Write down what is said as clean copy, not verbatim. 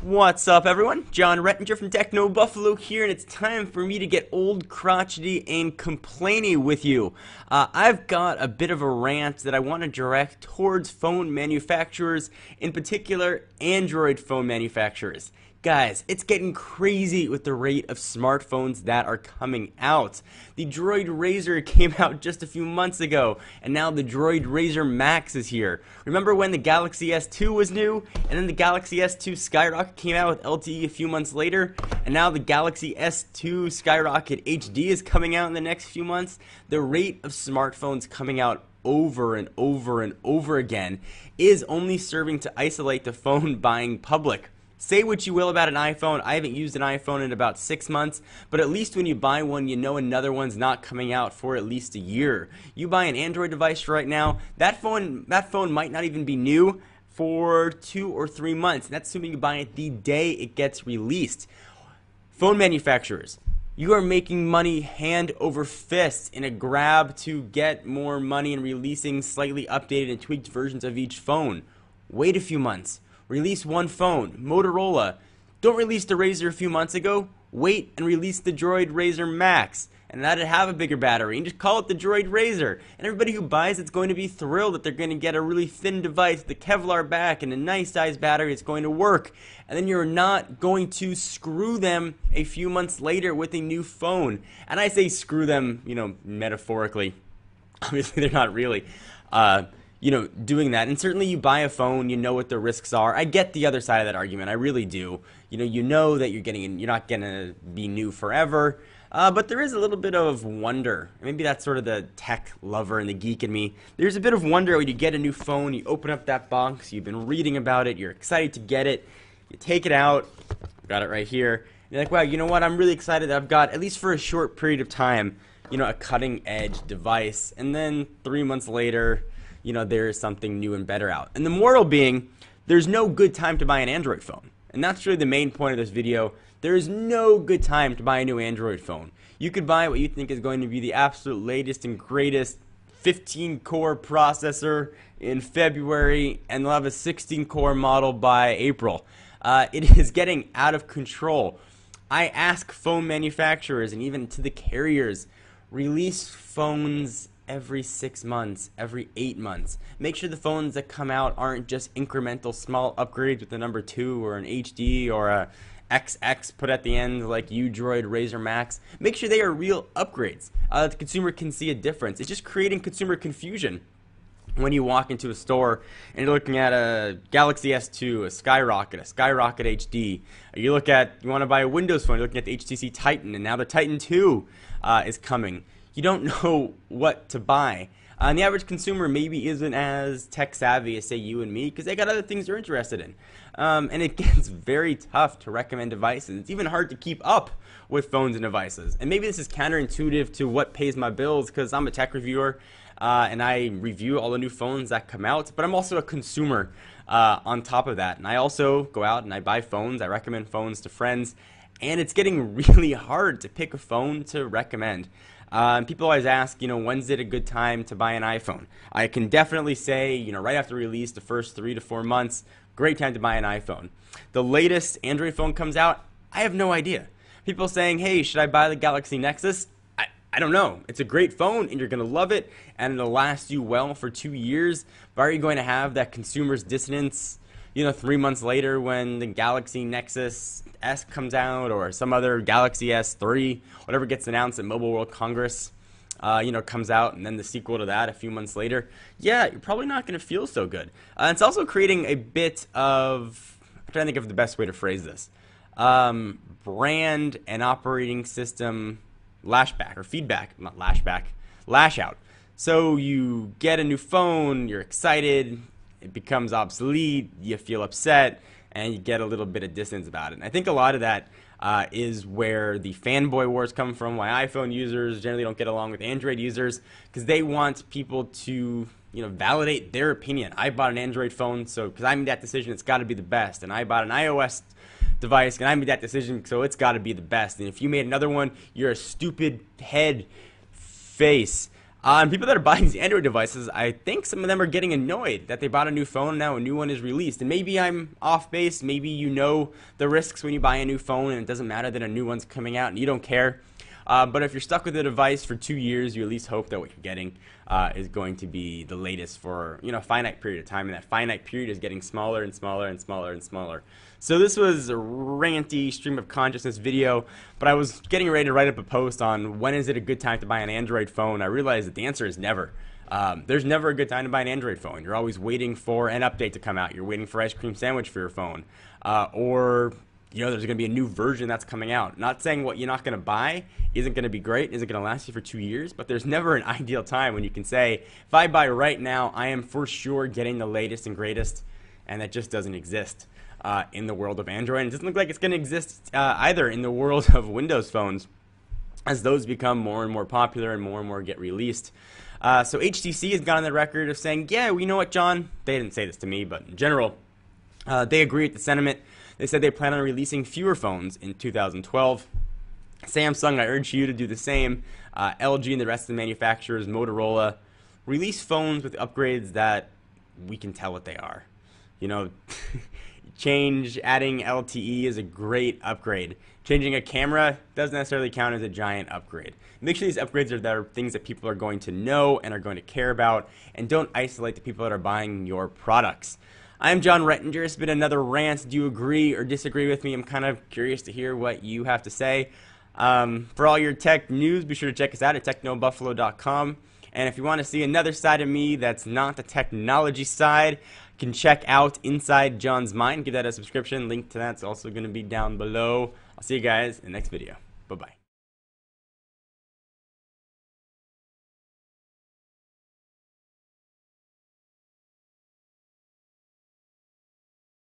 What's up, everyone? John Rettinger from Techno Buffalo here, and it's time for me to get old, crotchety, and complainy with you. I've got a bit of a rant that I want to direct towards phone manufacturers, in particular, Android phone manufacturers. Guys, it's getting crazy with the rate of smartphones that are coming out. The Droid Razr came out just a few months ago, and now the Droid Razr Max is here. Remember when the Galaxy S2 was new, and then the Galaxy S2 Skyrocket came out with LTE a few months later, and now the Galaxy S2 Skyrocket HD is coming out in the next few months? The rate of smartphones coming out over and over and over again is only serving to isolate the phone buying public. Say what you will about an iPhone. I haven't used an iPhone in about 6 months, but at least when you buy one, you know another one's not coming out for at least a year. You buy an Android device right now, that phone might not even be new for 2 or 3 months. That's assuming you buy it the day it gets released. Phone manufacturers, you are making money hand over fist in a grab to get more money and releasing slightly updated and tweaked versions of each phone. Wait a few months. Release one phone. Motorola, don't release the Razr a few months ago. Wait and release the Droid Razr Max. And that'd have a bigger battery. And just call it the Droid Razr. And everybody who buys it's going to be thrilled that they're going to get a really thin device with a Kevlar back and a nice size battery that's going to work. And then you're not going to screw them a few months later with a new phone. And I say screw them, metaphorically. Obviously, they're not really. Doing that. And certainly you buy a phone, you know what the risks are. I get the other side of that argument. I really do. You know that you're not going to be new forever. But there is a little bit of wonder. Maybe that's sort of the tech lover and the geek in me. There's a bit of wonder when you get a new phone, you open up that box, you've been reading about it, you're excited to get it, you take it out, got it right here, and you're like, wow, you know what, I'm really excited that I've got, at least for a short period of time, a cutting edge device. And then 3 months later, there is something new and better out. And the moral being, there's no good time to buy an Android phone. And that's really the main point of this video. There is no good time to buy a new Android phone. You could buy what you think is going to be the absolute latest and greatest 15-core processor in February, and they'll have a 16-core model by April. It is getting out of control. I ask phone manufacturers and even to the carriers, release phones every 6 months, every 8 months. Make sure the phones that come out aren't just incremental small upgrades with the number 2 or an HD or a XX put at the end like Droid Razr Max. Make sure they are real upgrades. The consumer can see a difference. It's just creating consumer confusion when you walk into a store and you're looking at a Galaxy S2, a Skyrocket HD. You want to buy a Windows phone, you're looking at the HTC Titan, and now the Titan 2 is coming. You don't know what to buy. And the average consumer maybe isn't as tech savvy as, say, you and me, because they got other things they're interested in. And it gets very tough to recommend devices. It's even hard to keep up with phones and devices. And maybe this is counterintuitive to what pays my bills, because I'm a tech reviewer and I review all the new phones that come out. But I'm also a consumer on top of that. And I also go out and I buy phones. I recommend phones to friends. And it's getting really hard to pick a phone to recommend. People always ask, when's it a good time to buy an iPhone? I can definitely say, right after release, the first 3 to 4 months, great time to buy an iPhone. The latest Android phone comes out, I have no idea. People saying, hey, should I buy the Galaxy Nexus? I don't know. It's a great phone, and you're going to love it, and it'll last you well for 2 years. But are you going to have that consumer's dissonance 3 months later when the Galaxy Nexus S comes out, or some other Galaxy S3, whatever gets announced at Mobile World Congress, comes out, and then the sequel to that a few months later? Yeah, you're probably not going to feel so good. It's also creating a bit of, I'm trying to think of the best way to phrase this, brand and operating system lashback, or feedback, not lashback, lash out. So you get a new phone, you're excited, it becomes obsolete, you feel upset, and you get a little bit of distance about it. And I think a lot of that is where the fanboy wars come from, why iPhone users generally don't get along with Android users, because they want people to validate their opinion. I bought an Android phone, so because I made that decision, it's got to be the best. And I bought an iOS device, and I made that decision, so it's got to be the best. And if you made another one, you're a stupid head face. And people that are buying these Android devices, I think some of them are getting annoyed that they bought a new phone, now a new one is released. And maybe I'm off base, maybe you know the risks when you buy a new phone and it doesn't matter that a new one's coming out and you don't care. But if you're stuck with a device for 2 years, you at least hope that what you're getting is going to be the latest for a finite period of time, and that finite period is getting smaller and smaller and smaller and smaller. So this was a ranty stream of consciousness video, but I was getting ready to write up a post on when is it a good time to buy an Android phone. I realized that the answer is never. There's never a good time to buy an Android phone. You're always waiting for an update to come out. You're waiting for ice cream sandwich for your phone, or there's going to be a new version that's coming out. Not saying what you're not going to buy isn't going to be great, isn't going to last you for 2 years, but there's never an ideal time when you can say, if I buy right now, I am for sure getting the latest and greatest, and that just doesn't exist in the world of Android. And it doesn't look like it's going to exist either in the world of Windows phones as those become more and more popular and more get released. So HTC has gone on the record of saying, yeah, you know what, John? They didn't say this to me, but in general, they agree with the sentiment. They said they plan on releasing fewer phones in 2012. Samsung, I urge you to do the same. LG and the rest of the manufacturers, Motorola, release phones with upgrades that we can tell what they are. Adding LTE is a great upgrade. Changing a camera doesn't necessarily count as a giant upgrade. Make sure these upgrades are things that people are going to know and are going to care about, and don't isolate the people that are buying your products. I'm Jon Rettinger. It's been another rant. Do you agree or disagree with me? I'm kind of curious to hear what you have to say. For all your tech news, be sure to check us out at technobuffalo.com. And if you want to see another side of me that's not the technology side, you can check out Inside John's Mind. Give that a subscription. Link to that's also going to be down below. I'll see you guys in the next video. Bye-bye.